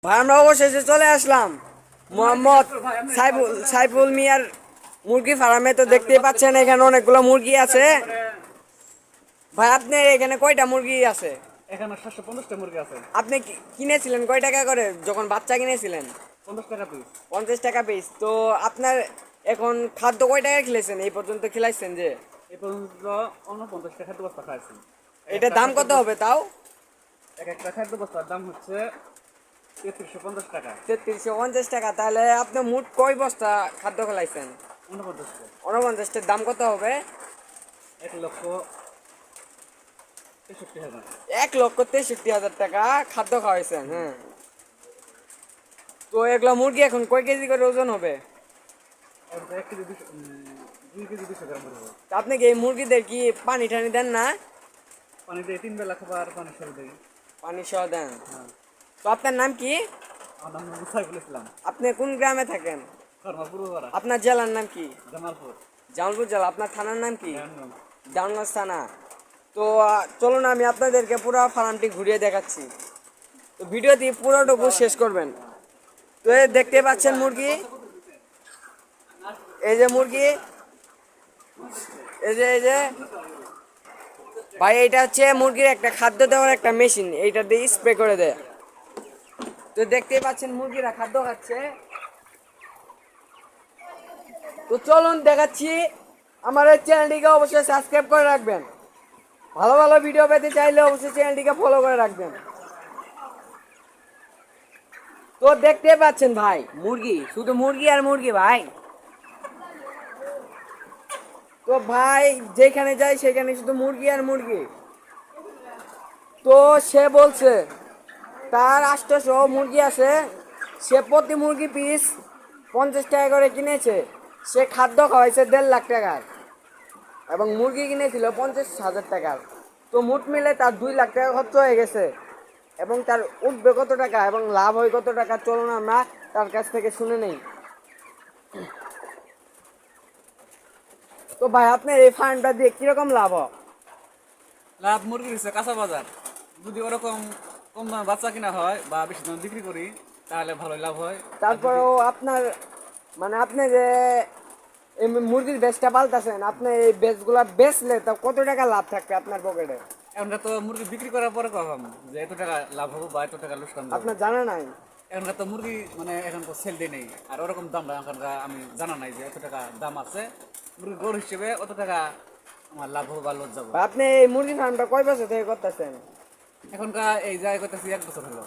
ভাই আমরা অবশেষে চলে আসলাম মোহাম্মদ সাইফুল মিয়ার মুরগি ফার্মে। তো দেখতেই পাচ্ছেন এখানে অনেকগুলো মুরগি আছে। ভাই আপনি এখানে কয়টা মুরগি আছে? এখানে 750টা মুরগি আছে। আপনি কিনেছিলেন কয় টাকা করে যখন বাচ্চা কিনেছিলেন? 50 টাকা পিস। 50 টাকা পিস। তো আপনার এখন খাদ্য কয় টাকা খেলেছেন এই পর্যন্ত খেলাইছেন যে? এই পর্যন্ত 49 টাকা খাদ্য বস্তা খাইছি। এটা দাম কত হবে তাও? এক একটা খাদ্য বস্তার দাম হচ্ছে 3350 টাকা। 3350 টাকা। তাহলে আপনি মোট কয় বস্তা খাদ্য খেলাইছেন? 49টা। 49টার দাম কত হবে? 1,63,000। 1,63,000 টাকা খাদ্য খাওয়াইছেন। হ্যাঁ, তো এগুলো মুরগি এখন কয় কেজি করে ওজন হবে? 1 কেজি 2 কেজি 200 গ্রাম হবে। তা আপনি কি এই মুরগিদের কি পানি টানি দেন না? পানি দিয়ে 3 বেলা খাবার পানি সব দেই। পানি সহ দেন। হ্যাঁ। তো আপনার নাম কি? আমার নাম সাইফুল ইসলাম। আপনি কোন গ্রামে থাকেন? কর্মপুর পাড়া। আপনার জেলার নাম কি? জামালপুর। জামালপুর জেলা। আপনার থানার নাম কি? দেওয়ানগঞ্জ। দেওয়ানগঞ্জ থানা। তো চলুন আমি আপনাদেরকে পুরো ফার্মটি ঘুরিয়ে দেখাচ্ছি। তো ভিডিওটি পুরোটুকু শেষ করবেন। তো এই দেখতে পাচ্ছেন মুরগি, এই যে মুরগি, এই যে ভাই এটা হচ্ছে মুরগির একটা খাদ্য দেওয়ার একটা মেশিন, এইটা দিয়ে স্প্রে করে দেয়। তো দেখতেই পাচ্ছেন মুরগিরা খাদ্য খাচ্ছে। তো চলুন দেখাচ্ছি। আমার এই চ্যানেলটিকে অবশ্যই সাবস্ক্রাইব করে রাখবেন। ভালো ভালো ভিডিও পেতে চাইলে অবশ্যই চ্যানেলটিকে ফলো করে রাখবেন। তো দেখতে পাচ্ছেন ভাই মুরগি, শুধু মুরগি আর মুরগি ভাই। তো ভাই যেখানে যাই সেখানে শুধু মুরগি আর মুরগি। তো সে বলছে তার 800 মুরগি আছে, সে প্রতি মুরগি পিস 50 টাকা করে কিনেছে। সে খাদ্য খাওয়াইছে 1.5 লাখ টাকার এবং মুরগি কিনেছিল 50,000 টাকার। তো মোট মিলে তার 2 লাখ টাকা খরচ হয়ে গেছে। এবং তার উঠবে কত টাকা এবং লাভ হয় কত টাকা, চলুন আমরা তার কাছ থেকে শুনে নেই। তো ভাই আপনার এই ফার্মটা দিয়ে কিরকম লাভ হয়? লাভ মুরগি হচ্ছে কাঁচা বাজার। যদি ওরকম কম দামে বাচ্চা কিনা হয় বা বেশি দামে বিক্রি করি তাহলে ভালোই লাভ হয়। আর যদি তারপরেও আপনার মানে আপনি যে এই মুরগির বেচটা পাল্টাছেন, আপনি এই বেচগুলা বেচলে তা কত টাকা লাভ থাকবে আপনার পকেটে? এখনকার তো মুরগি বিক্রি করার পরে কখন যে এত টাকা লাভ হবে বা এত টাকা লোকসান হবে। আপনার জানা নাই? এখনকার তো মুরগি মানে এখন তো সেল দিয়ে নেই, আর ওরকম দামটা এখনকার আমি জানা নাই যে এত টাকা দাম আছে। মুরগি গড় হিসেবে অত টাকা আমার লাভ হবে বা লস যাবো। আপনি এই মুরগি ফার্মটা কয় বছর থেকে করতেছেন? এখনকার এই জায়গায় করতেছি 1 বছর হলো।